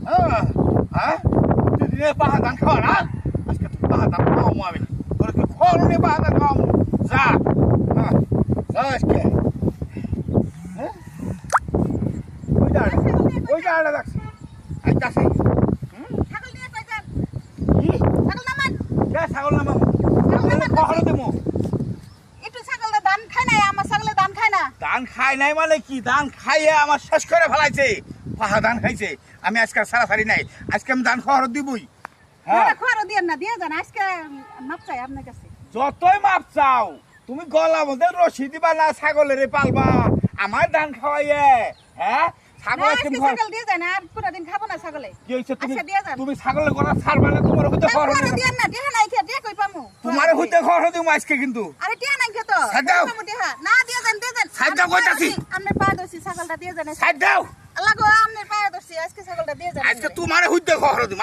হ্যাঁ তুই দিনে পাহা ধান খাওয়া না আজকে তুই পাহা ধান খাওয়াবো আমি তোর কি খড় নিয়ে পাহা ধান খাওয়াবো যা যা আজকে ওই জায়গাটা দেখছি আইতাছে ছাগল নামাবো কখনো দেবো ধান খাই নাই মানে কি ধান খাইয়ে আমার শেষ করে ফেলাইছে পাহা ধান খাইছে আমি আজকে সারাসারি নাই আজকে আমি ধান খাওয়ার দিবই যতই মাপ চাও তুমি গলা মধ্যে রশি দিবা না ছাগলের পালবা আমার ধান খাওয়াইয়ে হ্যাঁ ছাগল তুমি ছাগলের গলা ছাড়বা না তোমার হইতে তোমার হইতে খবর দিব আজকে কিন্তু আজকে তোমার হইতে খবর দিব